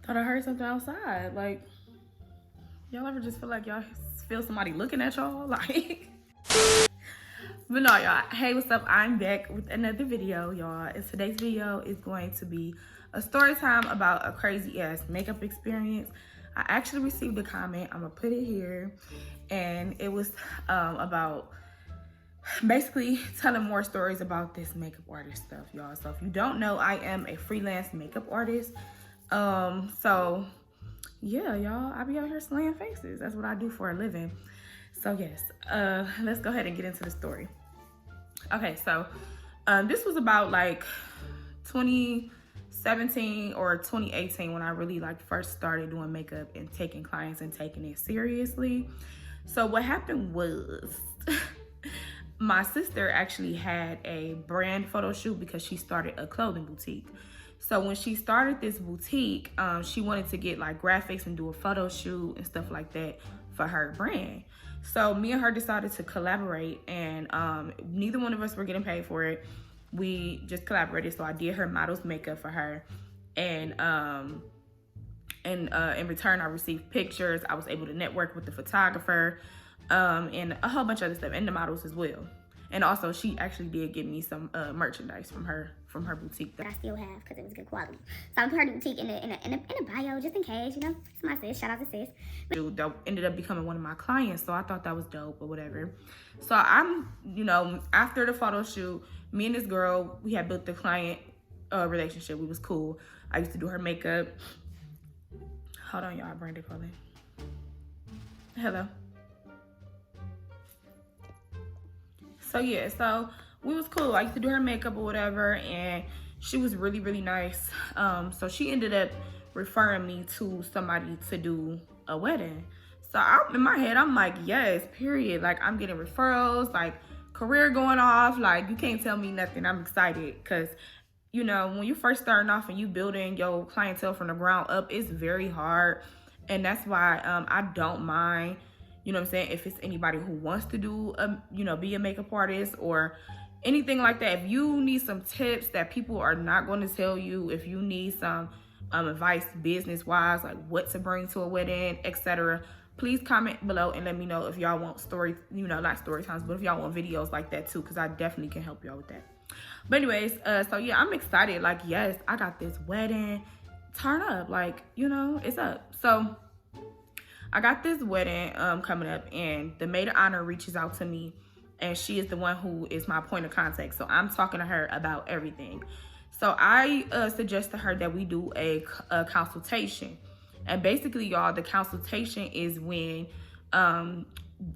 Thought I heard something outside. Like, y'all ever just feel like y'all feel somebody looking at y'all? Like, but no, y'all. Hey, what's up? I'm back with another video, y'all. And today's video is going to be a story time about a crazy ass makeup experience. I actually received a comment. I'm gonna put it here, and it was about basically telling more stories about this makeup artist stuff, y'all. So if you don't know, I am a freelance makeup artist. So yeah, y'all, I be out here slaying faces. That's what I do for a living. So yes, let's go ahead and get into the story. Okay, so this was about like 2017 or 2018 when I really like first started doing makeup and taking clients and taking it seriously. So what happened was my sister actually had a brand photo shoot because she started a clothing boutique. So when she started this boutique, she wanted to get like graphics and do a photo shoot and stuff like that for her brand. So me and her decided to collaborate, and neither one of us were getting paid for it. We just collaborated. So I did her model's makeup for her, and in return I received pictures. I was able to network with the photographer, and a whole bunch of other stuff, and the models as well. And also, she actually did give me some merchandise from her boutique that I still have because it was good quality. So I'm putting her boutique in a bio just in case, you know. It's my sis. Shout out to sis. Dude, that ended up becoming one of my clients, so I thought that was dope or whatever. So I'm, you know, after the photo shoot, me and this girl, we had built the client relationship. We was cool. I used to do her makeup. Hold on, y'all. Brandon calling. Hello. So yeah, so we was cool. I used to do her makeup or whatever, and she was really, really nice. So she ended up referring me to somebody to do a wedding. So in my head, I'm like, yes, period. Like, I'm getting referrals, like career going off. Like, you can't tell me nothing. I'm excited because, you know, when you first starting off and you building your clientele from the ground up, it's very hard. And that's why I don't mind, you know what I'm saying, if it's anybody who wants to do, you know, be a makeup artist or anything like that. If you need some tips that people are not going to tell you, if you need some advice business-wise, like what to bring to a wedding, etc., please comment below and let me know if y'all want story, you know, not story times, but if y'all want videos like that too, because I definitely can help y'all with that. But anyways, so yeah, I'm excited. Like, yes, I got this wedding. Turn up, like, you know, it's up. So I got this wedding coming up, and the maid of honor reaches out to me, and she is the one who is my point of contact. So I'm talking to her about everything. So I suggest to her that we do a consultation. And basically, y'all, the consultation is when,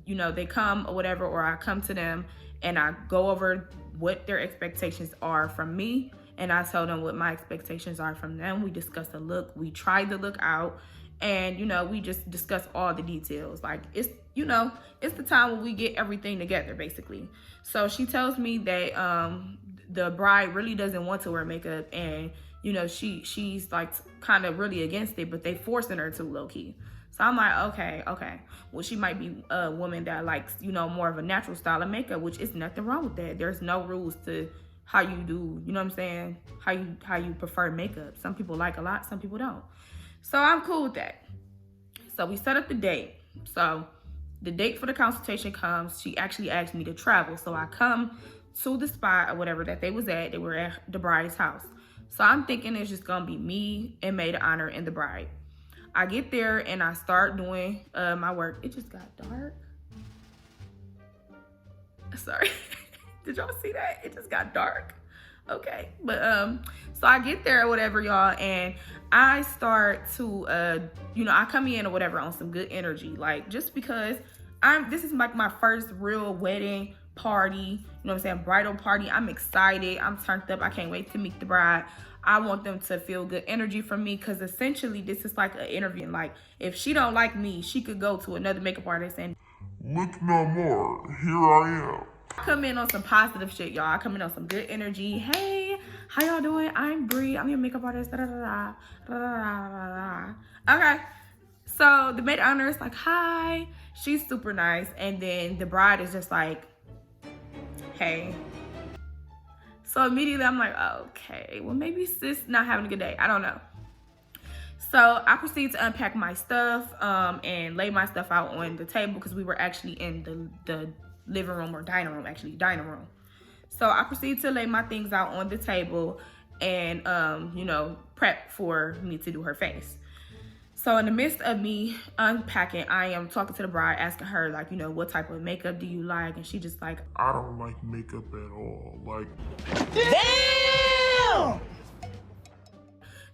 you know, they come or whatever, or I come to them and I go over what their expectations are from me, and I tell them what my expectations are from them. We discuss the look. We try the look out. And, you know, we just discuss all the details. Like, it's, you know, it's the time when we get everything together, basically. So she tells me that the bride really doesn't want to wear makeup. And, you know, she's like kind of really against it, but they forcing her to, low-key. So I'm like, okay. Well, she might be a woman that likes, you know, more of a natural style of makeup, which is nothing wrong with that. There's no rules to how you do, you know what I'm saying? How you prefer makeup. Some people like a lot, some people don't. So I'm cool with that. So we set up the date. So the date for the consultation comes. She actually asked me to travel. So I come to the spot or whatever that they was at. They were at the bride's house. So I'm thinking it's just going to be me and maid of honor and the bride. I get there and I start doing my work. It just got dark. Sorry. Did y'all see that? It just got dark. Okay, but so I get there or whatever, y'all, and I start to you know, I come in or whatever on some good energy, like, just because this is like my first real wedding party, you know what I'm saying, bridal party. I'm excited, I'm turned up, I can't wait to meet the bride. I want them to feel good energy from me, because essentially this is like an interview. Like, if she don't like me, she could go to another makeup artist and look no more, here I am. I come in on some positive shit, y'all. I come in on some good energy. Hey, how y'all doing? I'm Bree. I'm your makeup artist. Da, da, da, da, da, da, da. Okay. So the maid of honor is like, hi. She's super nice. And then the bride is just like, hey. So immediately I'm like, okay, well, maybe sis not having a good day. I don't know. So I proceeded to unpack my stuff and lay my stuff out on the table because we were actually in the living room or dining room. So I proceeded to lay my things out on the table and, prep for me to do her face. So in the midst of me unpacking, I am talking to the bride, asking her, like, what type of makeup do you like? And she just like, I don't like makeup at all. Like, damn!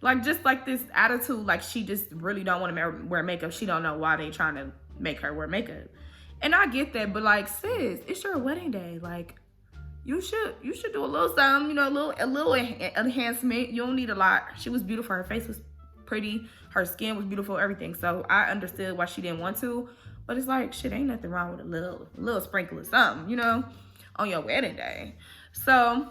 Like, just like this attitude, like she just really don't want to wear makeup. She don't know why they trying to make her wear makeup. And I get that, but like, sis, it's your wedding day. Like, you should do a little something, a little enhancement. You don't need a lot. She was beautiful. Her face was pretty. Her skin was beautiful, everything. So I understood why she didn't want to. But it's like, shit, ain't nothing wrong with a little sprinkle of something, on your wedding day. So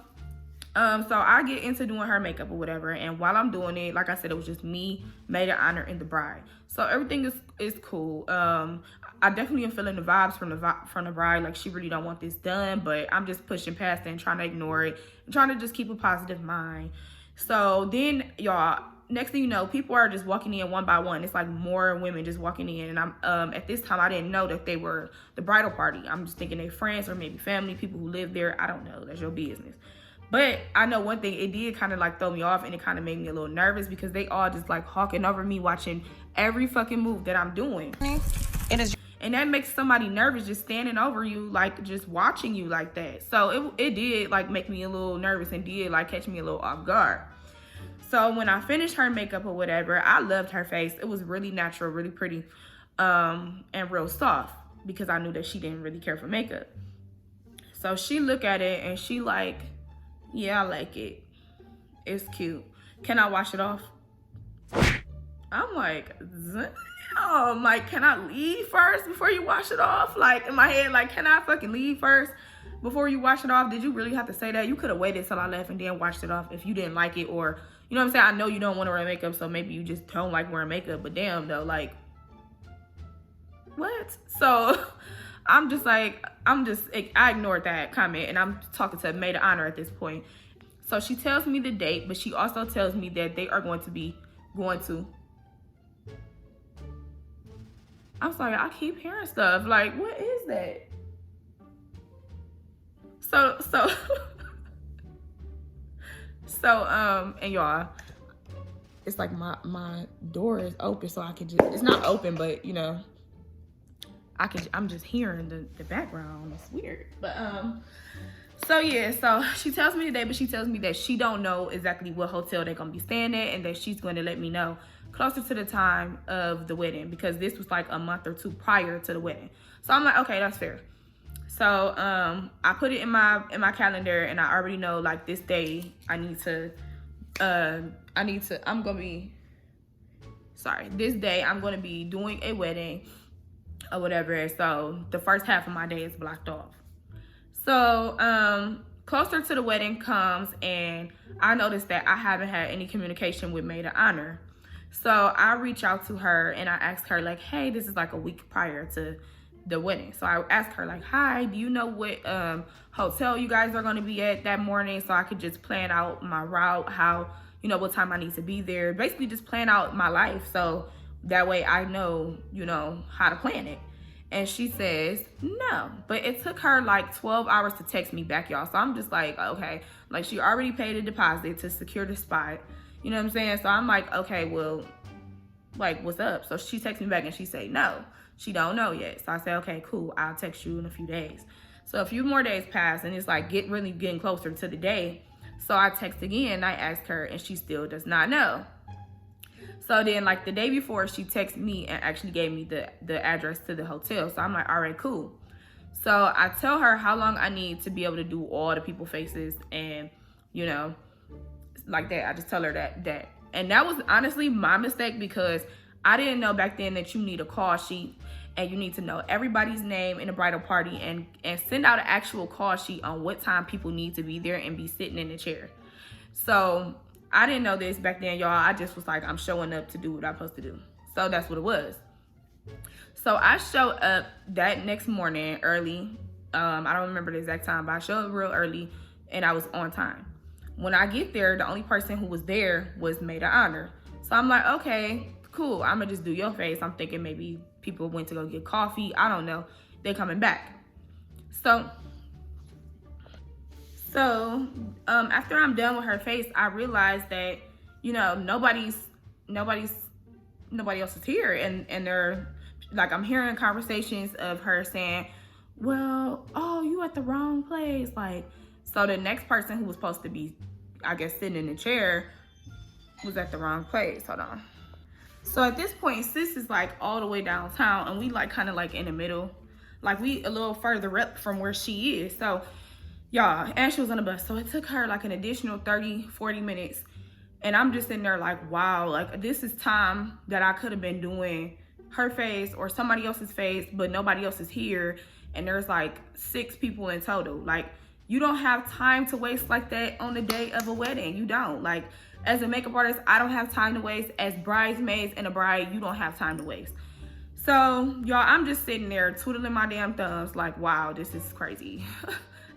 I get into doing her makeup or whatever, and while I'm doing it, like I said, it was just me, maid of honor, and the bride. So everything is cool. I definitely am feeling the vibes from the bride. Like, she really don't want this done, but I'm just pushing past it and trying to ignore it and trying to just keep a positive mind. So then, y'all, next thing you know, people are just walking in one by one. It's like more women just walking in, and I'm at this time I didn't know that they were the bridal party. I'm just thinking they friends or maybe family, people who live there. I don't know. That's your business. But I know one thing, it did kind of like throw me off, and it kind of made me a little nervous because they all just like hawking over me, watching every fucking move that I'm doing. And that makes somebody nervous just standing over you, like just watching you like that. So it did like make me a little nervous and did like catch me a little off guard. So when I finished her makeup or whatever, I loved her face. It was really natural, really pretty, and real soft because I knew that she didn't really care for makeup. So she looked at it and she like, yeah, I like it. It's cute. Can I wash it off? I'm like, damn, like, can I leave first before you wash it off? Like, in my head, like, can I fucking leave first before you wash it off? Did you really have to say that? You could have waited till I left and then washed it off if you didn't like it, or, you know what I'm saying? I know you don't want to wear makeup, so maybe you just don't like wearing makeup, but damn, though, like, what? So I ignored that comment, and I'm talking to a maid of honor at this point. So she tells me the date, but she also tells me that they are going to. I'm sorry, I keep hearing stuff. Like, what is that? And y'all, it's like my door is open, so I can just, it's not open, but I'm just hearing the background. It's weird. But so yeah, so she tells me today, but she tells me that she don't know exactly what hotel they're gonna be staying at, and that she's going to let me know closer to the time of the wedding, because this was like a month or two prior to the wedding. So I'm like, okay, that's fair. So I put it in my calendar, and I already know like this day this day I'm gonna be doing a wedding or whatever. So the first half of my day is blocked off. So closer to the wedding comes, and I noticed that I haven't had any communication with maid of honor. So I reach out to her and I ask her like, hey, this is like a week prior to the wedding. So I asked her like, hi, do you know what hotel you guys are going to be at that morning, so I could just plan out my route, how, what time I need to be there, basically just plan out my life, so that way I know, how to plan it. And she says no, but it took her like 12 hours to text me back, y'all. So I'm just like, okay, like she already paid a deposit to secure the spot, you know what I'm saying? So I'm like, okay, well, like, what's up? So she texts me back and she say no, she don't know yet. So I say, okay, cool, I'll text you in a few days. So a few more days pass, and it's like getting closer to the day. So I text again, I ask her, and she still does not know. So then like the day before, she texted me and actually gave me the address to the hotel. So I'm like, all right, cool. So I tell her how long I need to be able to do all the people faces, and like that. I just tell her that. And that was honestly my mistake, because I didn't know back then that you need a call sheet, and you need to know everybody's name in the bridal party, and send out an actual call sheet on what time people need to be there and be sitting in the chair. So I didn't know this back then, y'all. I just was like, I'm showing up to do what I'm supposed to do. So that's what it was. So I showed up that next morning early. I don't remember the exact time, but I showed up real early, and I was on time. When I get there, the only person who was there was maid of honor. So So I'm like, okay, cool. I'm gonna just do your face. I'm thinking maybe people went to go get coffee. I don't know. They're coming back. So after I'm done with her face, I realized that, you know, nobody else is here, and they're like, I'm hearing conversations of her saying, well, oh, you at the wrong place. Like, so the next person who was supposed to be, I guess, sitting in the chair was at the wrong place. Hold on. So at this point, sis is like all the way downtown, and we like kind of like in the middle, like we a little further up from where she is. So y'all, and she was on the bus, so it took her like an additional 30-40 minutes, and I'm just in there like, wow, like this is time that I could have been doing her face or somebody else's face, but nobody else is here, and there's like 6 people in total. Like, you don't have time to waste like that on the day of a wedding. You don't. Like, as a makeup artist, I don't have time to waste. As bridesmaids and a bride, you don't have time to waste. So y'all, I'm just sitting there twiddling my damn thumbs like, wow, this is crazy.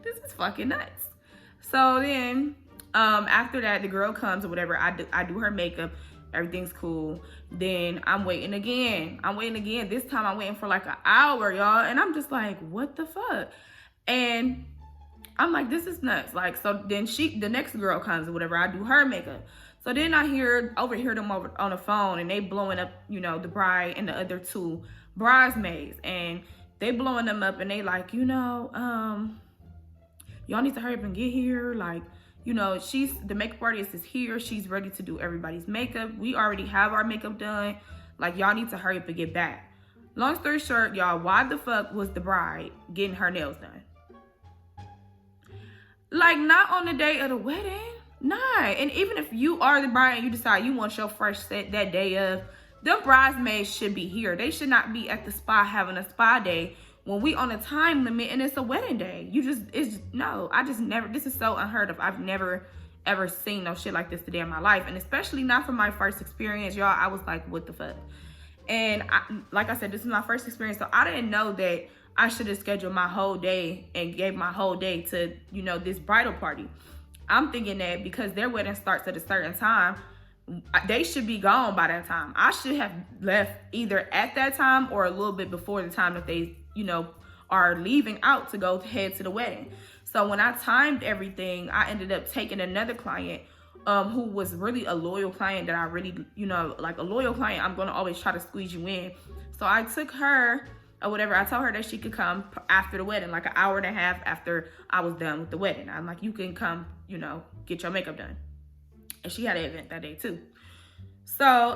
This is fucking nuts. So then after that, the girl comes or whatever. I do her makeup. Everything's cool. Then I'm waiting again. This time I'm waiting for like an hour, y'all. And I'm just like, what the fuck? And I'm like, this is nuts. Like, so then the next girl comes or whatever. I do her makeup. So then I overhear them over on the phone, and they blowing up, you know, the bride and the other 2 bridesmaids. And they blowing them up, and they like, you know, y'all need to hurry up and get here. Like, you know, the makeup artist is here. She's ready to do everybody's makeup. We already have our makeup done. Like, y'all need to hurry up and get back. Long story short, y'all, why the fuck was the bride getting her nails done? Like, not on the day of the wedding. Nah. And even if you are the bride and you decide you want your fresh set that day of, them bridesmaids should be here. They should not be at the spa having a spa day when we on a time limit and it's a wedding day. This is so unheard of. I've never ever seen no shit like this today in my life. And especially not from my first experience, y'all. I was like, what the fuck? And like I said, this is my first experience. So I didn't know that I should have scheduled my whole day and gave my whole day to, you know, this bridal party. I'm thinking that because their wedding starts at a certain time, they should be gone by that time. I should have left either at that time or a little bit before the time that they, you know, are leaving out to go head to the wedding. So when I timed everything, I ended up taking another client who was really a loyal client that I really, you know, like a loyal client, I'm going to always try to squeeze you in. So I took her or whatever. I told her that she could come after the wedding, like an hour and a half after I was done with the wedding. I'm like, you can come, you know, get your makeup done. And she had an event that day too. So,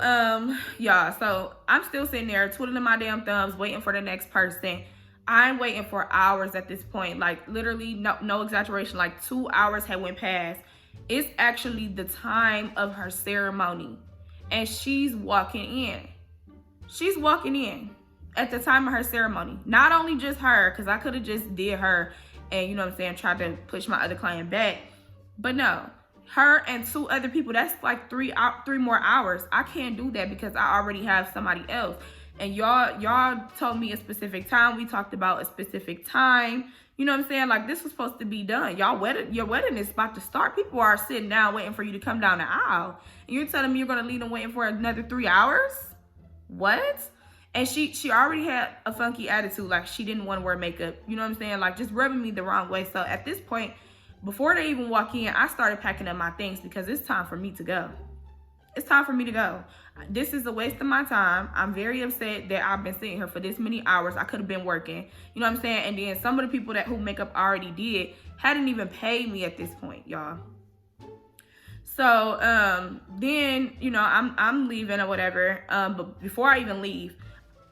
yeah, so I'm still sitting there twiddling my damn thumbs, waiting for the next person. I'm waiting for hours at this point, like literally no exaggeration, like 2 hours had went past. It's actually the time of her ceremony, and she's walking in. She's walking in at the time of her ceremony. Not only just her, because I could have just did her and, you know what I'm saying, tried to push my other client back. But no, her and 2 other people, that's like 3 more hours. I can't do that because I already have somebody else. And y'all told me a specific time. We talked about a specific time. You know what I'm saying? Like, this was supposed to be done. Your wedding is about to start. People are sitting down waiting for you to come down the aisle. And you're telling me you're going to leave them waiting for another 3 hours? What? And she already had a funky attitude. Like, she didn't want to wear makeup. You know what I'm saying? Like, just rubbing me the wrong way. So at this point, before they even walk in, I started packing up my things because it's time for me to go. It's time for me to go. This is a waste of my time. I'm very upset that I've been sitting here for this many hours. I could have been working. You know what I'm saying? And then some of the people who makeup already did hadn't even paid me at this point, y'all. So then, you know, I'm leaving or whatever. But before I even leave,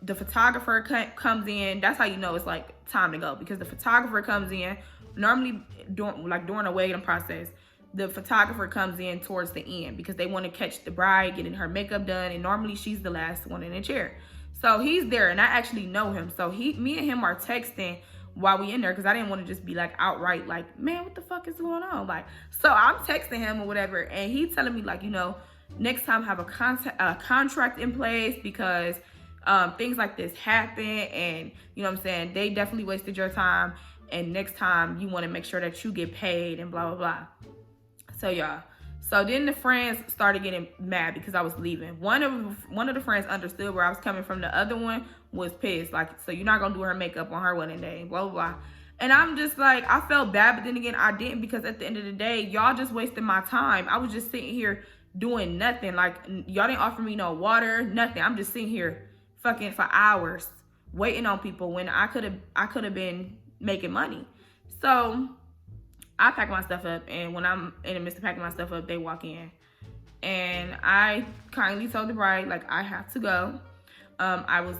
the photographer comes in. That's how you know it's like time to go, because the photographer comes in. Normally during the waiting process, the photographer comes in towards the end because they want to catch the bride getting her makeup done, and normally she's the last one in the chair. So he's there, and I actually know him. So me and him are texting while we in there, because I didn't want to just be like outright like, man, what the fuck is going on? Like, so I'm texting him or whatever, and he's telling me like, you know, next time have a contract in place because things like this happen, and you know what I'm saying, they definitely wasted your time, and next time you want to make sure that you get paid and blah blah blah. So y'all, So then the friends started getting mad because I was leaving. One of the friends understood where I was coming from. The other one was pissed. Like, so you're not gonna do her makeup on her wedding day, blah, blah, blah. And I'm just like, I felt bad, but then again, I didn't, because at the end of the day, y'all just wasted my time. I was just sitting here doing nothing. Like, y'all didn't offer me no water, nothing. I'm just sitting here fucking for hours waiting on people when I could have been making money. So I pack my stuff up, and when I'm in the midst of packing my stuff up, they walk in. And I kindly told the bride, like, I have to go. I was,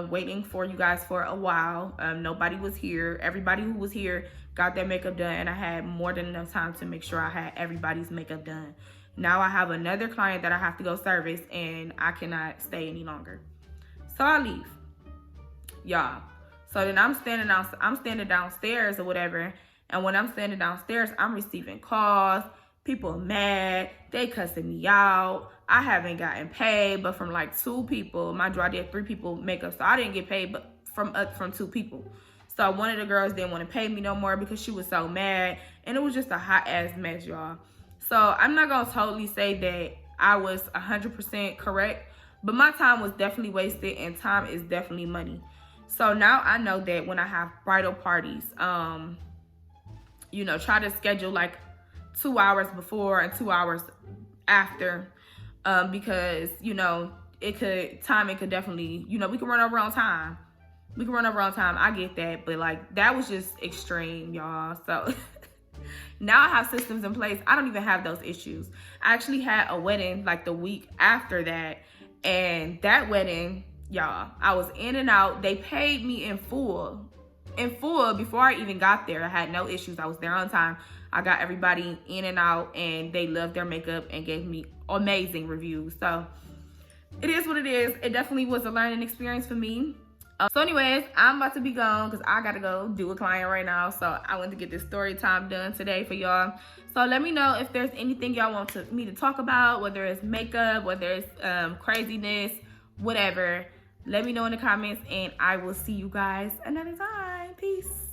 waiting for you guys for a while. Nobody was here. Everybody who was here got their makeup done, and I had more than enough time to make sure I had everybody's makeup done. Now I have another client that I have to go service, and I cannot stay any longer. So I leave, y'all. So then I'm standing downstairs or whatever, and when I'm standing downstairs, I'm receiving calls. People mad. They cussing me out. I haven't gotten paid, but from like 2 people. Mind you, I did 3 people makeup, so I didn't get paid, but from 2 people. So one of the girls didn't want to pay me no more because she was so mad, and it was just a hot ass mess, y'all. So I'm not gonna totally say that I was 100% correct, but my time was definitely wasted, and time is definitely money. So now I know that when I have bridal parties, try to schedule like 2 hours before and 2 hours after, because timing could definitely, we can run over on time. I get that, but like that was just extreme, y'all. So now I have systems in place. I don't even have those issues. I actually had a wedding like the week after that, and that wedding, y'all, I was in and out. They paid me in full before I even got there. I had no issues. I was there on time. I got everybody in and out, and they loved their makeup and gave me amazing reviews. So it is what it is. It definitely was a learning experience for me. So anyways, I'm about to be gone because I got to go do a client right now. So I want to get this story time done today for y'all. So let me know if there's anything y'all want me to talk about, whether it's makeup, whether it's craziness, whatever. Let me know in the comments, and I will see you guys another time. Peace.